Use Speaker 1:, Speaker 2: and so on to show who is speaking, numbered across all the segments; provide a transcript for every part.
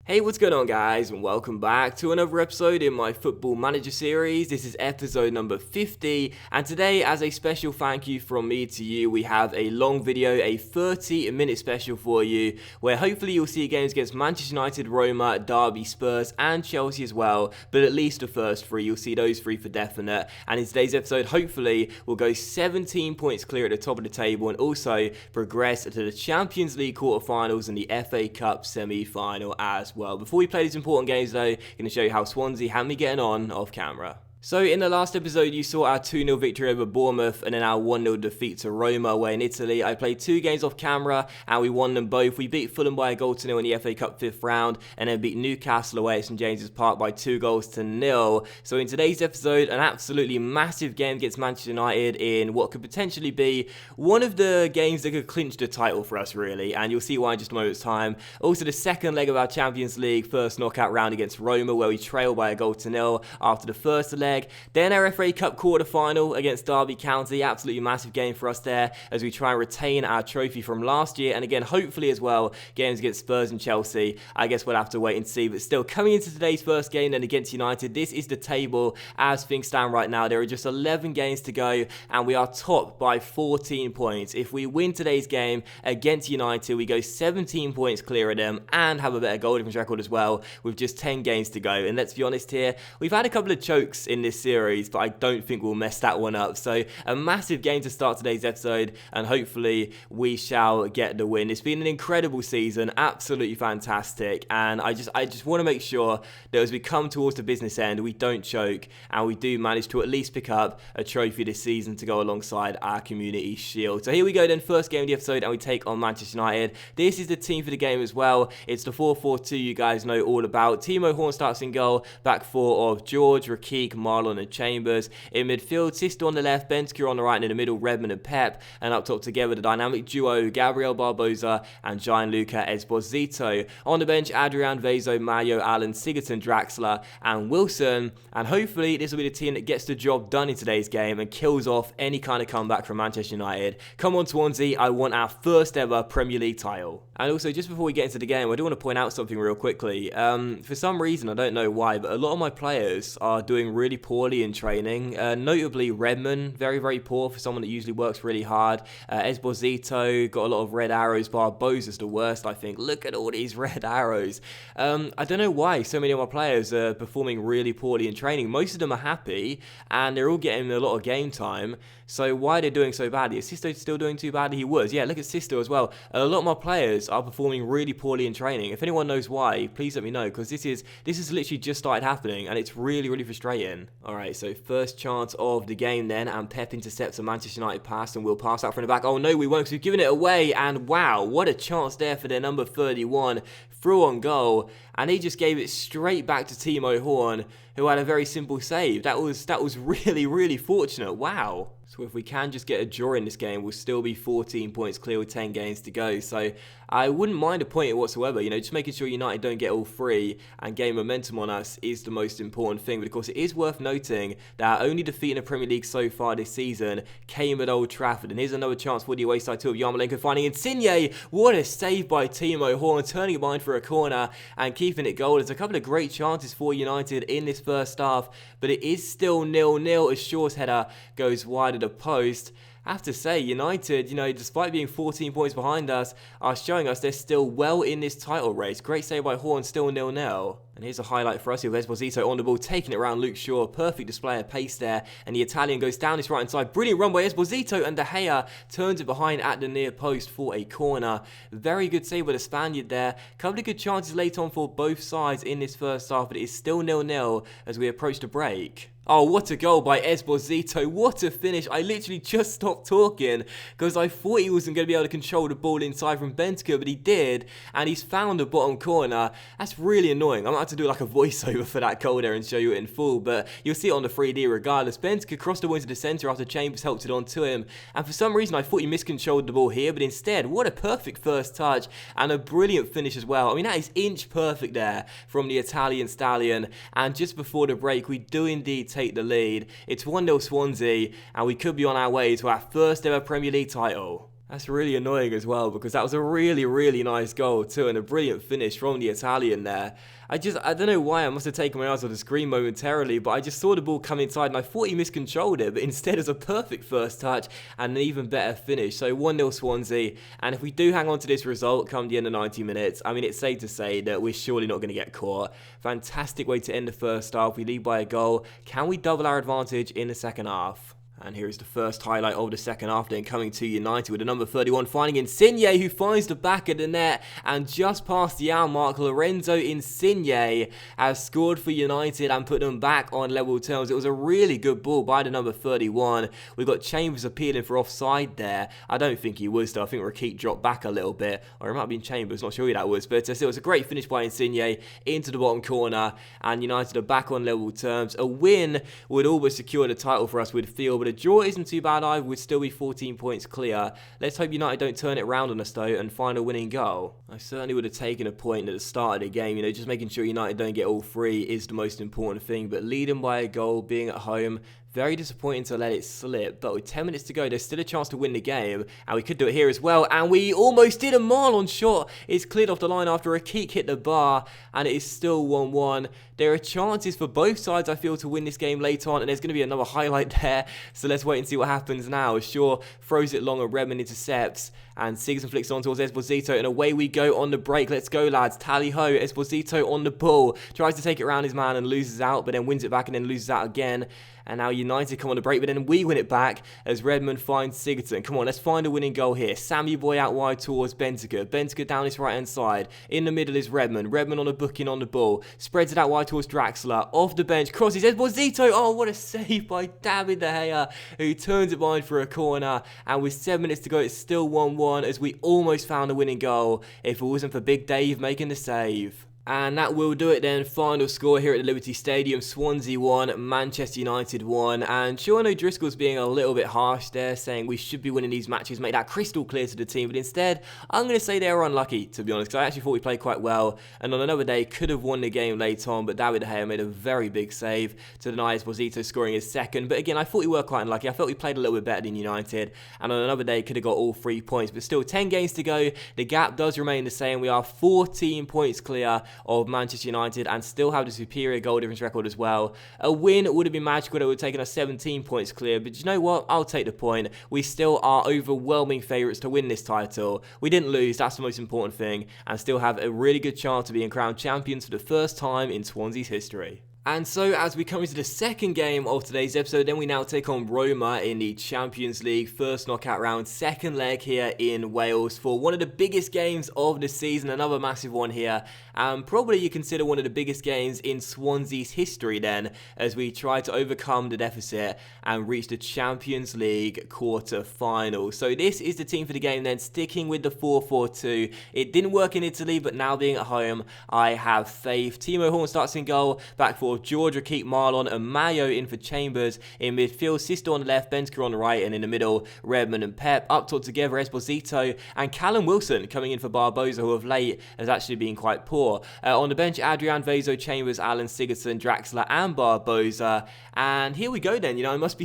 Speaker 1: Hey, what's going on guys, and welcome back to another episode in my Football Manager series. This is episode number 50, and today, as a special thank you from me to you, we have a long video, a 30-minute special for you, where hopefully you'll see games against Manchester United, Roma, Derby, Spurs, and Chelsea as well, but at least the first three, you'll see those three for definite. And in today's episode, hopefully, we'll go 17 points clear at the top of the table, and also progress to the Champions League quarterfinals and the FA Cup semi-final as well. Before we play these important games though, I'm going to show you how Swansea had me getting on off camera. So in the last episode you saw our 2-0 victory over Bournemouth and then our 1-0 defeat to Roma away in Italy. I played two games off camera and we won them both. We beat Fulham by a goal to 0 in the FA Cup 5th round and then beat Newcastle away at St James's Park by 2 goals to 0. So in today's episode, an absolutely massive game against Manchester United in what could potentially be one of the games that could clinch the title for us really, and you'll see why in just a moment's time. Also the second leg of our Champions League first knockout round against Roma where we trail by a goal to 0 after the first leg. Then our FA Cup quarter-final against Derby County, absolutely massive game for us there as we try and retain our trophy from last year, and again hopefully as well games against Spurs and Chelsea. I guess we'll have to wait and see, but still coming into today's first game then against United, this is the table as things stand right now. There are just 11 games to go and we are top by 14 points. If we win today's game against United, we go 17 points clear of them and have a better goal difference record as well with just 10 games to go. And let's be honest here, we've had a couple of chokes in this series, but I don't think we'll mess that one up. So a massive game to start today's episode, and hopefully we shall get the win. It's been an incredible season, absolutely fantastic, and I just want to make sure that as we come towards the business end, we don't choke and we do manage to at least pick up a trophy this season to go alongside our Community Shield. So here we go then, first game of the episode, and we take on Manchester United. This is the team for the game as well. It's the 4-4-2 you guys know all about. Timo Horn starts in goal, back four of George, Rakik, Marlon and Chambers. In midfield, Sister on the left, Bentancur on the right, and in the middle, Redmond and Pep. And up top together, the dynamic duo, Gabriel Barbosa and Gianluca Esposito. On the bench, Adrian, Vezo, Mayo, Allen, Sigurdsson, Draxler and Wilson. And hopefully, this will be the team that gets the job done in today's game and kills off any kind of comeback from Manchester United. Come on, Swansea, I want our first ever Premier League title. And also, just before we get into the game, I do want to point out something real quickly. For some reason, I don't know why, but a lot of my players are doing really poorly in training. Notably, Redmond, very, very poor for someone that usually works really hard. Esposito got a lot of red arrows. Barbosa's the worst, I think. Look at all these red arrows. I don't know why so many of my players are performing really poorly in training. Most of them are happy, and they're all getting a lot of game time. So why are they doing so badly? Is Sisto still doing too badly? He was. Yeah, look at Sisto as well. A lot of my players are performing really poorly in training. If anyone knows why, please let me know, because this is literally just started happening, and it's really, really frustrating. Alright, so first chance of the game then, and Pep intercepts a Manchester United pass, and we'll pass out from the back. Oh no, we won't, because we've given it away, and wow, what a chance there for their number 31. Through on goal, and he just gave it straight back to Timo Horn, who had a very simple save. That was really, really fortunate. Wow. So if we can just get a draw in this game, we'll still be 14 points clear with 10 games to go. So I wouldn't mind a point whatsoever. You know, just making sure United don't get all three and gain momentum on us is the most important thing. But of course, it is worth noting that our only defeat in the Premier League so far this season came at Old Trafford. And here's another chance for the away side too of Yarmolenko finding Insigne. What a save by Timo Horn, turning it behind for a corner and keeping it goal. There's a couple of great chances for United in this first half, but it is still 0-0 as Shaw's header goes wide of the post. I have to say, United, despite being 14 points behind us, are showing us they're still well in this title race. Great save by Horn, still 0-0. And here's a highlight for us here with Esposito on the ball, taking it around Luke Shaw. Perfect display of pace there. And the Italian goes down his right-hand side. Brilliant run by Esposito, and De Gea turns it behind at the near post for a corner. Very good save by the Spaniard there. Couple of good chances late on for both sides in this first half, but it is still 0-0 as we approach the break. Oh, what a goal by Esposito. What a finish. I literally just stopped talking because I thought he wasn't going to be able to control the ball inside from Bentancur, but he did, and he's found the bottom corner. That's really annoying. I might have to do like a voiceover for that goal there and show you it in full, but you'll see it on the 3D regardless. Bentancur crossed the ball into the centre after Chambers helped it on to him, and for some reason I thought he miscontrolled the ball here, but instead, what a perfect first touch and a brilliant finish as well. I mean, that is inch perfect there from the Italian stallion, and just before the break, we do indeed take the lead. It's 1-0 Swansea, and we could be on our way to our first ever Premier League title. That's really annoying as well, because that was a really, really nice goal too, and a brilliant finish from the Italian there. I don't know why, I must have taken my eyes off the screen momentarily, but I just saw the ball come inside and I thought he miscontrolled it, but instead it was a perfect first touch and an even better finish. So 1-0 Swansea, and if we do hang on to this result come the end of 90 minutes, I mean, it's safe to say that we're surely not going to get caught. Fantastic way to end the first half. We lead by a goal. Can we double our advantage in the second half? And here is the first highlight of the second half, then coming to United with the number 31 finding Insigne, who finds the back of the net, and just past the hour mark, Lorenzo Insigne has scored for United and put them back on level terms. It was a really good ball by the number 31. We've got Chambers appealing for offside there. I don't think he was though. I think Rakit dropped back a little bit, or it might have been Chambers, not sure who that was, but still, it was a great finish by Insigne into the bottom corner, and United are back on level terms. A win would almost secure the title for us, we'd feel, but a draw isn't too bad either. We'd still be 14 points clear. Let's hope United don't turn it around on us though and find a winning goal. I certainly would have taken a point at the start of the game. You know, just making sure United don't get all three is the most important thing. But leading by a goal, being at home, very disappointing to let it slip, but with 10 minutes to go, there's still a chance to win the game, and we could do it here as well, and we almost did. A Marlon shot is cleared off the line after a kick hit the bar, and it is still 1-1. There are chances for both sides, I feel, to win this game later on, and there's going to be another highlight there, so let's wait and see what happens now. Shaw throws it long and Redmond intercepts, and Sigurdsson flicks on towards Esposito, and away we go on the break. Let's go, lads. Tally-ho, Esposito on the ball, tries to take it around his man and loses out, but then wins it back and then loses out again. And now United come on the break, but then we win it back as Redmond finds Sigurdsson. Come on, let's find a winning goal here. Sammy Boy out wide towards Bentaker. Bentaker down his right-hand side. In the middle is Redmond. Redmond on a booking on the ball. Spreads it out wide towards Draxler. Off the bench. Crosses Esposito. Oh, what a save by David De Gea, who turns it wide for a corner. And with 7 minutes to go, it's still 1-1 as we almost found a winning goal if it wasn't for Big Dave making the save. And that will do it then. Final score here at the Liberty Stadium. Swansea 1, Manchester United 1. And Sean O'Driscoll's being a little bit harsh there, saying we should be winning these matches, make that crystal clear to the team. But instead, I'm going to say they were unlucky, to be honest, because I actually thought we played quite well. And on another day, could have won the game late on, but David De Gea made a very big save to deny Esposito scoring his second. But again, I thought we were quite unlucky. I felt we played a little bit better than United. And on another day, could have got all 3 points. But still, 10 games to go. The gap does remain the same. We are 14 points clear of Manchester United and still have the superior goal difference record as well. A win would have been magical. It would have taken us 17 points clear, but you know what? I'll take the point. We still are overwhelming favourites to win this title. We didn't lose, that's the most important thing, and still have a really good chance to being crowned champions for the first time in Swansea's history. And so as we come into the second game of today's episode, then we now take on Roma in the Champions League first knockout round, second leg here in Wales for one of the biggest games of the season, another massive one here, and probably you consider one of the biggest games in Swansea's history then, as we try to overcome the deficit and reach the Champions League quarter-final. So this is the team for the game then, sticking with the 4-4-2. It didn't work in Italy, but now being at home, I have faith. Timo Horn starts in goal, back for George, Rakit, Marlon and Mayo in for Chambers. In midfield, Sisto on the left, Bentaker on the right, and in the middle, Redmond and Pep. Up top together, Esposito and Callum Wilson coming in for Barbosa, who of late has actually been quite poor. On the bench, Adrian, Vezo, Chambers, Allen, Sigurdsson, Draxler and Barbosa. And here we go then. You know, I must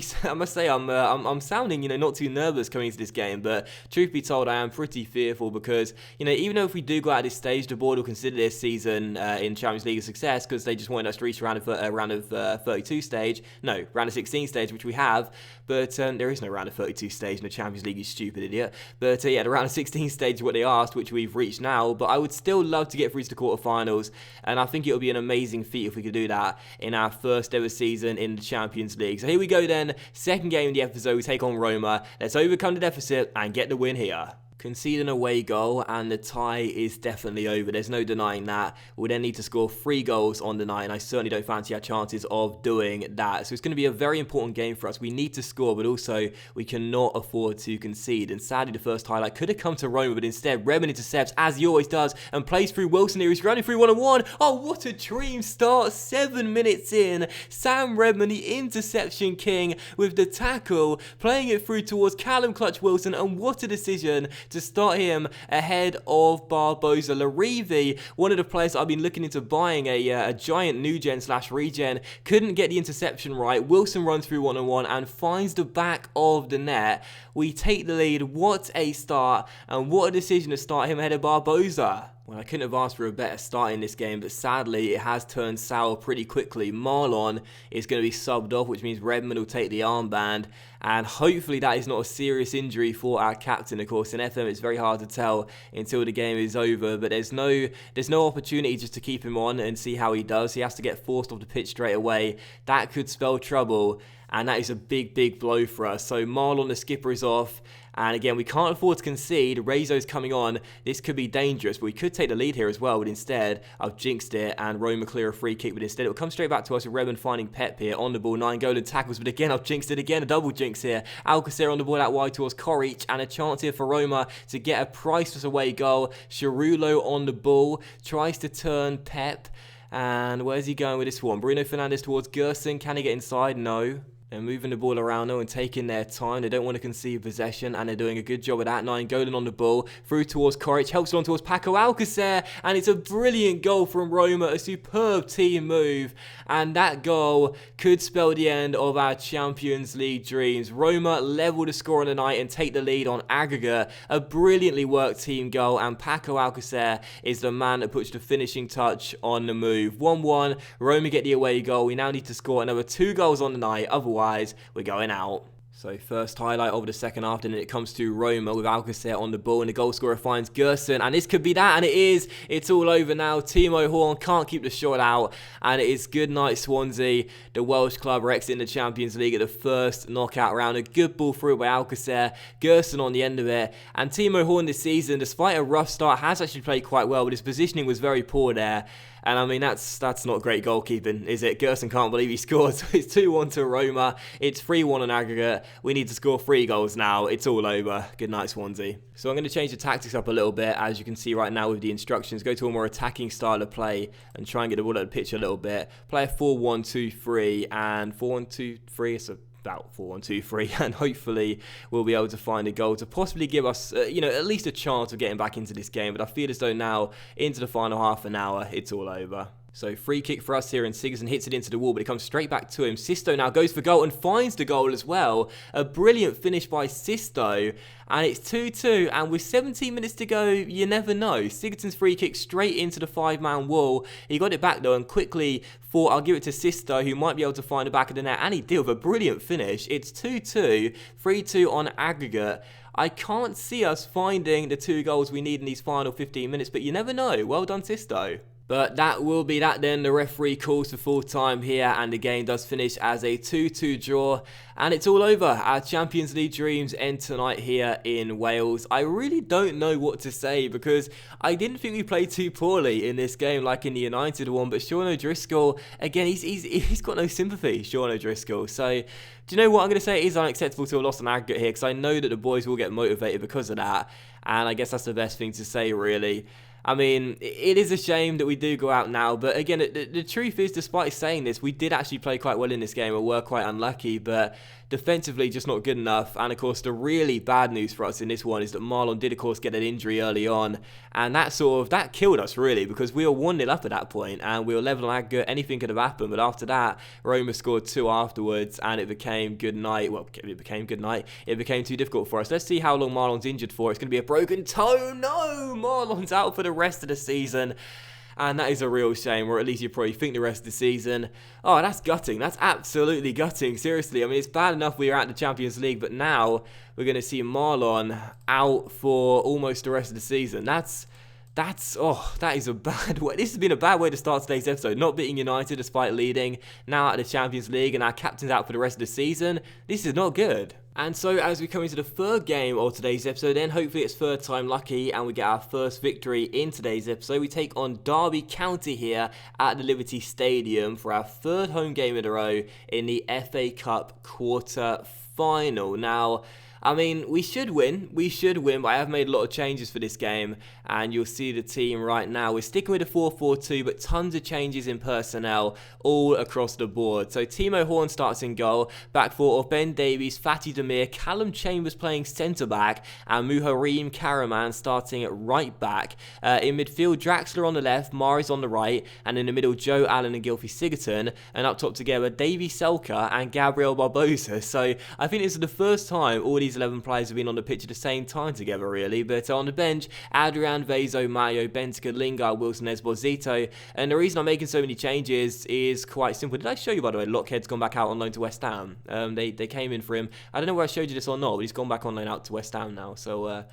Speaker 1: say I'm sounding, you know, not too nervous coming into this game, but truth be told, I am pretty fearful because, you know, even though if we do go out this stage, the board will consider this season in Champions League a success because they just want us to reach round of 32 stage. No, round of 16 stage, which we have. But there is no round of 32 stage in the Champions League, you stupid idiot. But yeah, the round of 16 stage is what they asked, which we've reached now. But I would still love to get through to the quarterfinals, and I think it would be an amazing feat if we could do that in our first ever season in the Champions League. So here we go then, second game of the episode, we take on Roma. Let's overcome the deficit and get the win here. Concede an away goal and the tie is definitely over. There's no denying that. We'll then need to score 3 goals on the night, and I certainly don't fancy our chances of doing that. So it's going to be a very important game for us. We need to score, but also we cannot afford to concede. And sadly, the first highlight could have come to Roma, but instead Redmond intercepts, as he always does, and plays through Wilson here. He's running through 1-on-1. Oh, what a dream start. 7 minutes in. Sam Redmond, the interception king, with the tackle, playing it through towards Callum Clutch Wilson, and what a decision to start him ahead of Barbosa. Larivi, one of the players that I've been looking into buying, a giant new gen / regen, couldn't get the interception right. Wilson runs through one-on-one and finds the back of the net. We take the lead. What a start, and what a decision to start him ahead of Barbosa. Well, I couldn't have asked for a better start in this game, but sadly, it has turned sour pretty quickly. Marlon is going to be subbed off, which means Redmond will take the armband, and hopefully that is not a serious injury for our captain. Of course, in FM, it's very hard to tell until the game is over, but there's no opportunity just to keep him on and see how he does. He has to get forced off the pitch straight away. That could spell trouble, and that is a big blow for us. So Marlon, the skipper, is off. And again, we can't afford to concede. Rezo's coming on. This could be dangerous, but we could take the lead here as well. But instead, I've jinxed it, and Roma clear a free kick. But instead, it'll come straight back to us with Redmond finding Pep here on the ball. 9 golden tackles, but again, I've jinxed it again. A double jinx here. Alcacer on the ball out wide towards Koric, and a chance here for Roma to get a priceless away goal. Chirulo on the ball, tries to turn Pep. And where's he going with this one? Bruno Fernandes towards Gerson. Can he get inside? No. They're moving the ball around though and taking their time. They don't want to concede possession, and they're doing a good job of that. 9 Golan on the ball, through towards Koric, helps on towards Paco Alcacer, and it's a brilliant goal from Roma, a superb team move, and that goal could spell the end of our Champions League dreams. Roma level the score on the night and take the lead on aggregate. A brilliantly worked team goal, and Paco Alcacer is the man that puts the finishing touch on the move. 1-1, Roma get the away goal. We now need to score another 2 goals on the night, otherwise we're going out. So first highlight of the second half, and then it comes to Roma with Alcacer on the ball, and the goal scorer finds Gerson, and this could be that, and it is. It's all over now. Timo Horn can't keep the shot out, and it is good night Swansea. The Welsh club are exiting the Champions League at the first knockout round. A good ball through by Alcacer, Gerson on the end of it, and Timo Horn this season, despite a rough start, has actually played quite well, but his positioning was very poor there. And I mean, that's not great goalkeeping, is it? Gerson can't believe he scored. So it's 2-1 to Roma. It's 3-1 on aggregate. We need to score 3 goals now. It's all over. Good night, Swansea. So I'm going to change the tactics up a little bit, as you can see right now with the instructions. Go to a more attacking style of play and try and get the ball at the pitch a little bit. Play a 4-1-2-3, and 4-1-2-3 is about 4-1-2-3, and hopefully we'll be able to find a goal to possibly give us, at least a chance of getting back into this game. But I feel as though now, into the final half an hour, it's all over. So free kick for us here, and Sigurdsson hits it into the wall, but it comes straight back to him. Sisto now goes for goal and finds the goal as well. A brilliant finish by Sisto, and it's 2-2, and with 17 minutes to go, you never know. Sigurdsson's free kick straight into the 5-man wall. He got it back though, and quickly thought, I'll give it to Sisto, who might be able to find the back of the net, and he did with a brilliant finish. It's 2-2, 3-2 on aggregate. I can't see us finding the 2 goals we need in these final 15 minutes, but you never know. Well done, Sisto. But that will be that then. The referee calls for full time here, and the game does finish as a 2-2 draw, and it's all over. Our Champions League dreams end tonight here in Wales. I really don't know what to say, because I didn't think we played too poorly in this game like in the United one, but Sean O'Driscoll, again, he's got no sympathy, Sean O'Driscoll. So do you know what I'm going to say? It is unacceptable to have lost an aggregate here, because I know that the boys will get motivated because of that, and I guess that's the best thing to say, really. I mean, it is a shame that we do go out now, but again, the truth is, despite saying this, we did actually play quite well in this game and were quite unlucky, but defensively just not good enough. And of course, the really bad news for us in this one is that Marlon did of course get an injury early on, and that killed us really, because we were 1-0 up at that point and we were level on aggregate. Anything could have happened, but after that, Roma scored 2 afterwards, and it became good night. Well, it became good night. It became too difficult for us. Let's see how long Marlon's injured for. It's going to be a broken toe. No, Marlon's out for the rest of the season. And that is a real shame, or at least you probably think the rest of the season. Oh, that's gutting. That's absolutely gutting. Seriously, I mean, it's bad enough we are at the Champions League, but now we're going to see Marlon out for almost the rest of the season. That is a bad way. This has been a bad way to start today's episode. Not beating United despite leading, now out of the Champions League, and our captain's out for the rest of the season. This is not good. And so as we come into the third game of today's episode, then hopefully it's third time lucky and we get our first victory in today's episode. We take on Derby County here at the Liberty Stadium for our third home game in a row in the FA Cup quarter final. Now, I mean, we should win, but I have made a lot of changes for this game, and you'll see the team right now. We're sticking with a 4-4-2, but tons of changes in personnel all across the board. So Timo Horn starts in goal, back four of Ben Davies, Fatih Demir, Callum Chambers playing centre-back, and Muharrem Karaman starting at right-back. In midfield, Draxler on the left, Mahrez on the right, and in the middle, Joe Allen and Gylfi Sigurdsson, and up top together, Davy Selke and Gabriel Barbosa. So I think this is the first time all these 11 players have been on the pitch at the same time together, really. But on the bench, Adrian, Vezo, Mayo, Benzka, Lingard, Wilson, Esposito. And the reason I'm making so many changes is quite simple. Did I show you, by the way, Lockhead's gone back out on loan to West Ham? They came in for him. I don't know where I showed you this or not, but he's gone back on loan out to West Ham now. So,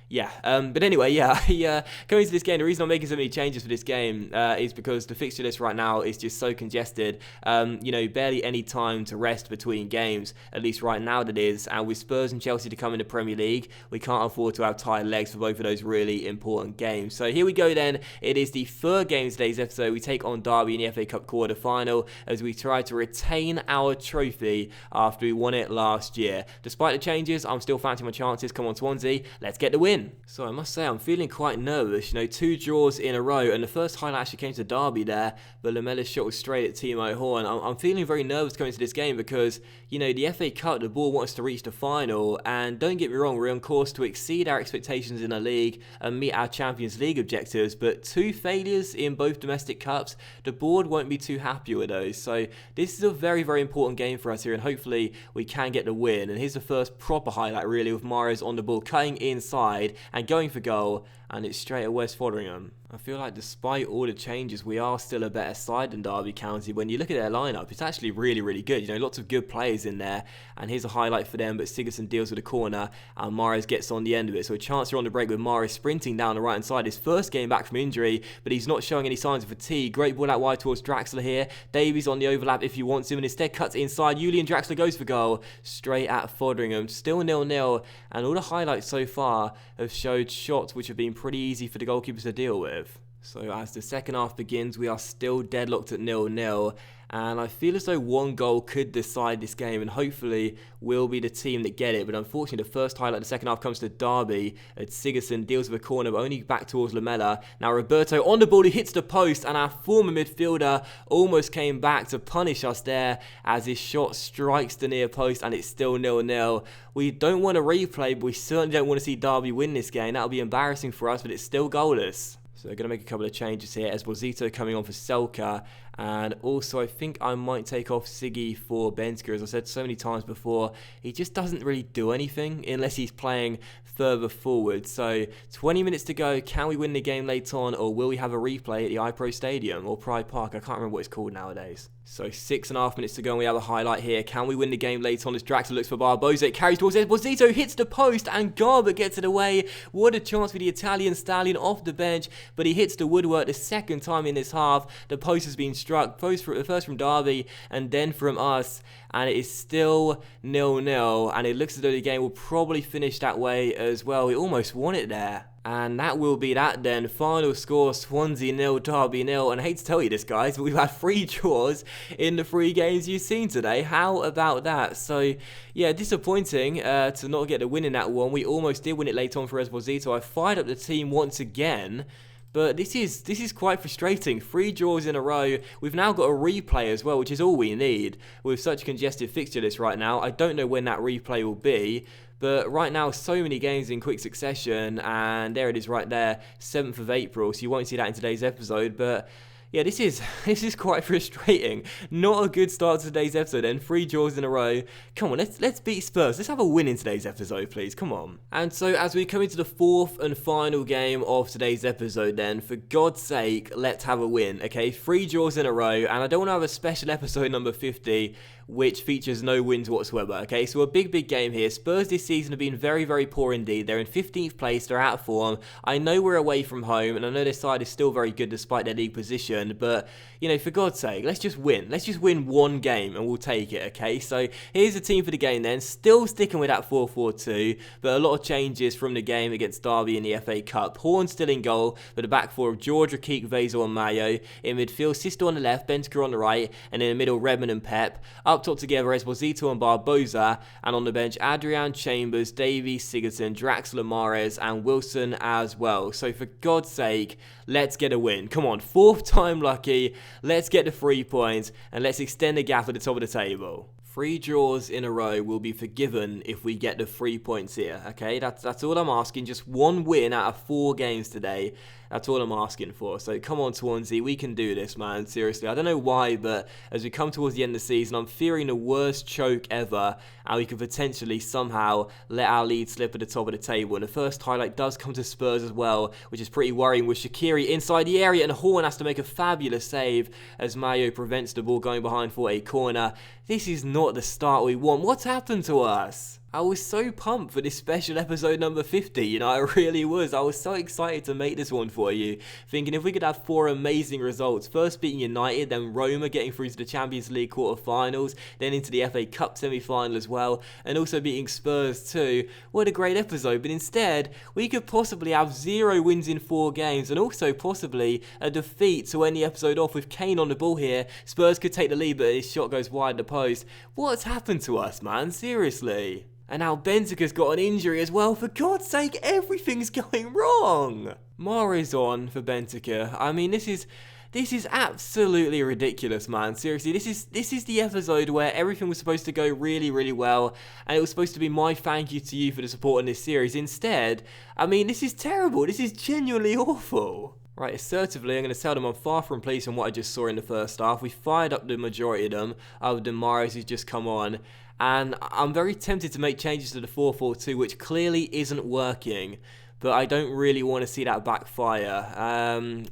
Speaker 1: yeah, but anyway, yeah, coming to this game, the reason I'm making so many changes for this game is because the fixture list right now is just so congested. You know, barely any time to rest between games, at least right now that is. And with Spurs and Chelsea to come in the Premier League, we can't afford to have tired legs for both of those really important games. So here we go then. It is the third game of today's episode. We take on Derby in the FA Cup quarter-final as we try to retain our trophy after we won it last year. Despite the changes, I'm still fancying my chances. Come on, Swansea, let's get the win. So I must say, I'm feeling quite nervous. You know, 2 draws in a row, and the first highlight actually came to Derby there, but Lamella's shot was straight at Timo Horn. I'm feeling very nervous coming to this game because, you know, the FA Cup, the ball wants to reach the final, and don't get me wrong, we're on course to exceed our expectations in the league and meet our Champions League objectives, but 2 failures in both domestic cups, the board won't be too happy with those. So this is a very, very important game for us here, and hopefully we can get the win. And here's the first proper highlight, really, with Mahrez on the ball, cutting inside and going for goal, and it's straight at West Foderingham. I feel like despite all the changes, we are still a better side than Derby County. When you look at their lineup, it's actually really, really good. You know, lots of good players in there, and here's a highlight for them, but Sigurdsson deals with a corner, and Mahrez gets on the end of it. So a chance here on the break with Mahrez sprinting down the right-hand side. His first game back from injury, but he's not showing any signs of fatigue. Great ball out wide towards Draxler here. Davies on the overlap if he wants him, and instead cuts inside. Julian Draxler goes for goal, straight at Foderingham. Still 0-0, and all the highlights so far have showed shots which have been pretty easy for the goalkeepers to deal with. So as the second half begins, we are still deadlocked at 0-0. And I feel as though one goal could decide this game, and hopefully we'll be the team that get it. But unfortunately, the first highlight of the second half comes to Derby as Sigurdsson deals with a corner, but only back towards Lamella. Now Roberto on the ball, he hits the post, and our former midfielder almost came back to punish us there as his shot strikes the near post, and it's still 0-0. We don't want a replay, but we certainly don't want to see Derby win this game. That'll be embarrassing for us, but it's still goalless. So they're going to make a couple of changes here. Esposito coming on for Selke. And also, I think I might take off Siggy for Benzka. As I said so many times before, he just doesn't really do anything unless he's playing further forward. So 20 minutes to go. Can we win the game later on, or will we have a replay at the iPro Stadium or Pride Park? I can't remember what it's called nowadays. So 6.5 minutes to go and we have a highlight here. Can we win the game later on as Draxler looks for Barbosa? It carries towards Esposito, hits the post, and Garber gets it away. What a chance for the Italian stallion off the bench, but he hits the woodwork the second time in this half. The post has been struck, first from Derby and then from us, and it is still 0-0, and it looks as though the game will probably finish that way as well. We almost won it there. And that will be that then. Final score, Swansea 0, Derby 0. And I hate to tell you this, guys, but we've had 3 draws in the 3 games you've seen today. How about that? So, yeah, disappointing to not get the win in that one. We almost did win it late on for Esposito. I fired up the team once again. But this is quite frustrating. 3 draws in a row. We've now got a replay as well, which is all we need. With such a congested fixture list right now, I don't know when that replay will be. But right now, so many games in quick succession, and there it is right there, 7th of April, so you won't see that in today's episode, but yeah, this is quite frustrating. Not a good start to today's episode then. 3 draws in a row. Come on, let's beat Spurs. Let's have a win in today's episode, please. Come on. And so as we come into the 4th and final game of today's episode then, for God's sake, let's have a win, okay? 3 draws in a row, and I don't want to have a special episode number 50 which features no wins whatsoever, okay? So a big game here. Spurs this season have been very, very poor indeed. They're in 15th place, they're out of form. I know we're away from home, and I know their side is still very good despite their league position, weekend, but, you know, for God's sake, let's just win. Let's just win one game and we'll take it, okay? So here's the team for the game then. Still sticking with that 4-4-2, but a lot of changes from the game against Derby in the FA Cup. Horn still in goal, with the back four of George, Rakik, Vazel and Mayo. In midfield, Sisto on the left, Bentaker on the right, and in the middle, Redmond and Pep. Up top together, Esposito and Barbosa, and on the bench, Adrian, Chambers, Davies, Sigurdsson, Draxler, Mahrez, and Wilson as well. So for God's sake, let's get a win. Come on, fourth time lucky. Let's get the 3 points, and let's extend the gap at the top of the table. 3 draws in a row will be forgiven if we get the 3 points here, okay? That's all I'm asking. Just 1 win out of 4 games today. That's all I'm asking for. So come on, Swansea, we can do this, man. Seriously, I don't know why, but as we come towards the end of the season, I'm fearing the worst choke ever, and we could potentially somehow let our lead slip at the top of the table. And the first highlight does come to Spurs as well, which is pretty worrying, with Shaqiri inside the area, and Horn has to make a fabulous save as Mayo prevents the ball going behind for a corner. This is not the start we want. What's happened to us? I was so pumped for this special episode number 50, you know, I really was. I was so excited to make this one for you, thinking if we could have 4 amazing results, first beating United, then Roma getting through to the Champions League quarter-finals, then into the FA Cup semi-final as well, and also beating Spurs too. What a great episode, but instead, we could possibly have 0 wins in 4 games, and also possibly a defeat to end the episode off with Kane on the ball here. Spurs could take the lead, but his shot goes wide of the post. What's happened to us, man? Seriously. And now Bentaker's got an injury as well. For God's sake, everything's going wrong. Mahrez on for Bentaker. I mean, this is absolutely ridiculous, man. Seriously, this is the episode where everything was supposed to go really, really well, and it was supposed to be my thank you to you for the support in this series. Instead, I mean, this is terrible. This is genuinely awful. Right, assertively, I'm going to tell them I'm far from pleased on what I just saw in the first half. We fired up the majority of them, other than Mahrez who's just come on. And I'm very tempted to make changes to the 4-4-2, which clearly isn't working. But I don't really want to see that backfire.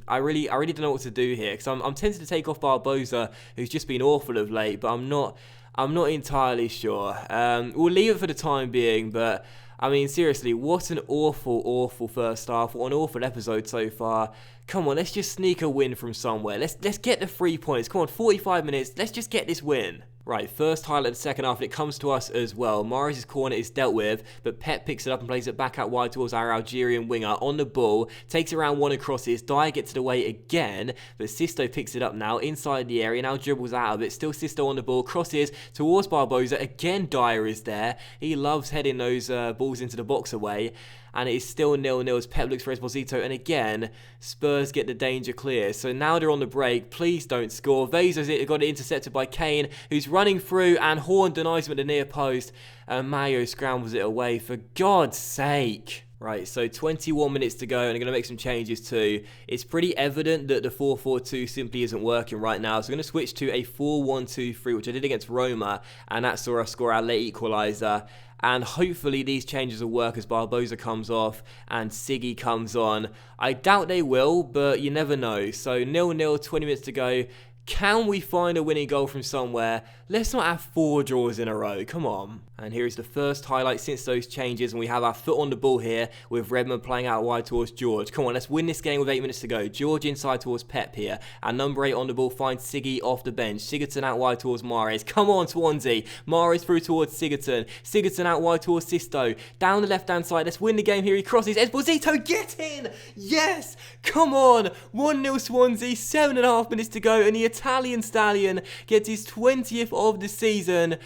Speaker 1: I really don't know what to do here, because I'm tempted to take off Barbosa, who's just been awful of late, but I'm not entirely sure. We'll leave it for the time being, but I mean, seriously, what an awful first half. What an awful episode so far. Come on, let's just sneak a win from somewhere. Let's get the 3 points. Come on, 45 minutes. Let's just get this win. Right, first highlight of the second half, and it comes to us as well. Mahrez's corner is dealt with, but Pep picks it up and plays it back out wide towards our Algerian winger on the ball. Takes it around one and crosses. Dyer gets it away again, but Sisto picks it up now inside the area. Now dribbles out of it. Still Sisto on the ball. Crosses towards Barbosa. Again, Dyer is there. He loves heading those balls into the box away. And it is still 0-0 as Pep looks for Esposito. And again, Spurs get the danger clear. So now they're on the break. Please don't score. Vazo's got it intercepted by Kane, who's running through, and Horn denies him at the near post. And Mayo scrambles it away. For God's sake. Right, so 21 minutes to go, and I'm going to make some changes too. It's pretty evident that the 4-4-2 simply isn't working right now. So I'm going to switch to a 4-1-2-3, which I did against Roma. And that saw us score our late equaliser. And hopefully these changes will work as Barbosa comes off and Siggy comes on. I doubt they will, but you never know. So 0-0, 20 minutes to go. Can we find a winning goal from somewhere? Let's not have 4 draws in a row. Come on. And here is the first highlight since those changes. And we have our foot on the ball here with Redmond playing out wide towards George. Come on, let's win this game with 8 minutes to go. George inside towards Pep here. And number 8 on the ball finds Siggy off the bench. Sigurdsson out wide towards Mahrez. Come on, Swansea. Mahrez through towards Sigurdsson. Sigurdsson out wide towards Sisto. Down the left-hand side. Let's win the game here. He crosses. Esposito, get in! Yes! Come on! 1-0 Swansea. 7.5 minutes to go. And the Italian stallion gets his 20th of the season,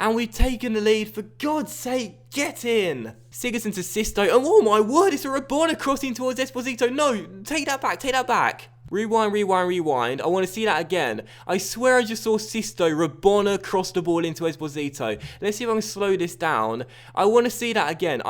Speaker 1: and we've taken the lead. For God's sake, get in! Sigurdsson to Sisto, and oh my word, it's a Rabona crossing towards Esposito. No, take that back. Rewind. I want to see that again. I swear I just saw Sisto Rabona cross the ball into Esposito. Let's see if I can slow this down. I want to see that again.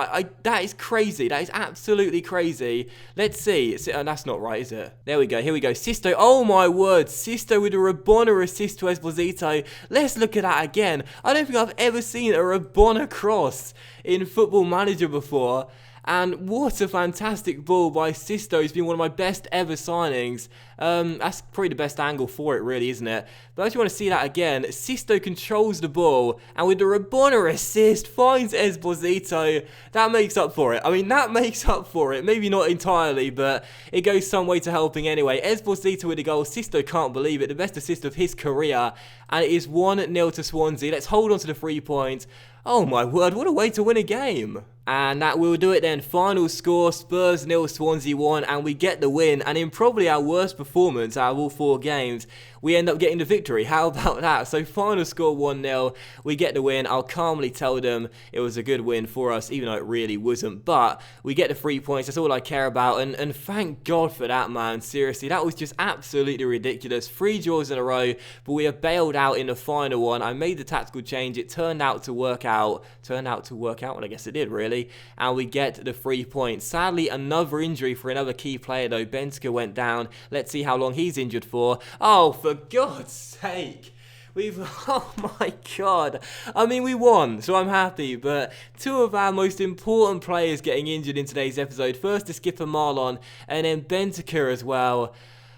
Speaker 1: That is crazy. That is absolutely crazy. Let's see. That's not right, is it? There we go. Here we go. Sisto. Oh my word. Sisto with a Rabona assist to Esposito. Let's look at that again. I don't think I've ever seen a Rabona cross in Football Manager before. And what a fantastic ball by Sisto. It's been one of my best ever signings. That's probably the best angle for it, really, isn't it? But I just want to see that again. Sisto controls the ball, and with the Rabona assist, finds Esposito. That makes up for it. I mean, that makes up for it. Maybe not entirely, but it goes some way to helping anyway. Esposito with the goal. Sisto can't believe it. The best assist of his career. And it is 1-0 to Swansea. Let's hold on to the 3 points. Oh my word, what a way to win a game. And that will do it then. Final score, Spurs 0, Swansea 1, and we get the win. And in probably our worst performance out of all 4 games, we end up getting the victory. How about that? So final score 1-0, we get the win. I'll calmly tell them it was a good win for us, even though it really wasn't. But we get the 3 points, that's all I care about. And thank God for that, man. Seriously, that was just absolutely ridiculous. 3 draws in a row, but we have bailed out in the final one. I made the tactical change. It turned out to work out. Well, I guess it did, really. And we get the 3 points. Sadly, another injury for another key player, though. Benzema went down. Let's see how long he's injured for. Oh, for God's sake. Oh my God. I mean, we won, so I'm happy, but 2 of our most important players getting injured in today's episode. First, the skipper Marlon, and then Benzema as well.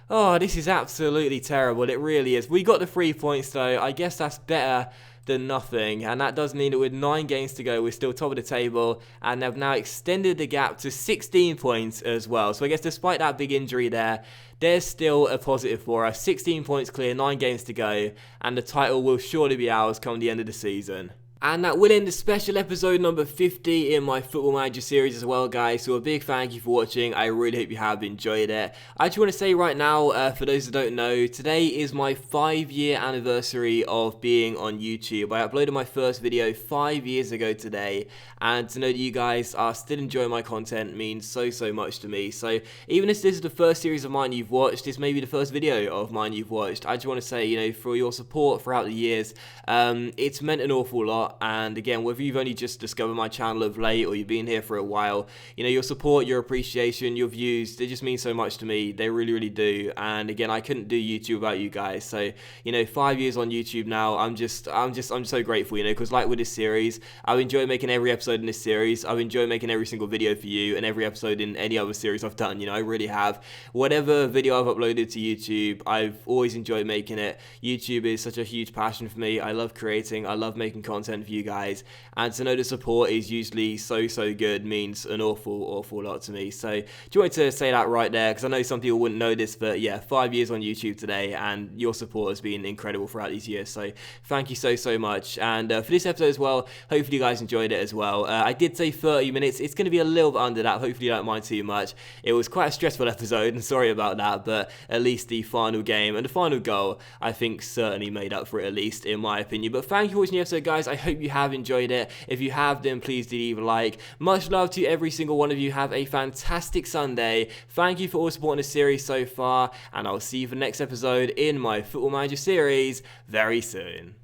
Speaker 1: Oh, this is absolutely terrible. It really is. We got the 3 points, though. I guess that's better than nothing, and that does mean that with 9 games to go, we're still top of the table, and have now extended the gap to 16 points as well. So I guess despite that big injury there's still a positive for us. 16 points clear, 9 games to go, and the title will surely be ours come the end of the season. And that will end the special episode number 50 in my Football Manager series as well, guys. So a big thank you for watching. I really hope you have enjoyed it. I just want to say right now, for those that don't know, today is my 5-year anniversary of being on YouTube. I uploaded my first video 5 years ago today. And to know that you guys are still enjoying my content means so much to me. So even if this is the first series of mine you've watched, this may be the first video of mine you've watched, I just want to say, you know, for your support throughout the years, it's meant an awful lot. And again, whether you've only just discovered my channel of late or you've been here for a while, you know, your support, your appreciation, your views, they just mean so much to me. They really do. And again, I couldn't do YouTube without you guys. So, you know, 5 years on YouTube now, I'm so grateful, you know, because like with this series, I've enjoyed making every episode in this series. I've enjoyed making every single video for you and every episode in any other series I've done, you know, I really have. Whatever video I've uploaded to YouTube, I've always enjoyed making it. YouTube is such a huge passion for me. I love creating, I love making content for you guys, and to know the support is usually so good means an awful lot to me. So just wanted to say that right there, because I know some people wouldn't know this, but yeah, 5 years on YouTube today, and your support has been incredible throughout these years, so thank you so much. And for this episode as well, hopefully you guys enjoyed it as well. I did say 30 minutes, it's going to be a little bit under that, hopefully you don't mind too much. It was quite a stressful episode, and sorry about that, but at least the final game and the final goal, I think certainly made up for it, at least in my opinion. But thank you for watching the episode, guys. I hope you have enjoyed it. If you have, then please do leave a like. Much love to every single one of you. Have a fantastic Sunday. Thank you for all supporting the series so far, and I'll see you for the next episode in my Football Manager series very soon.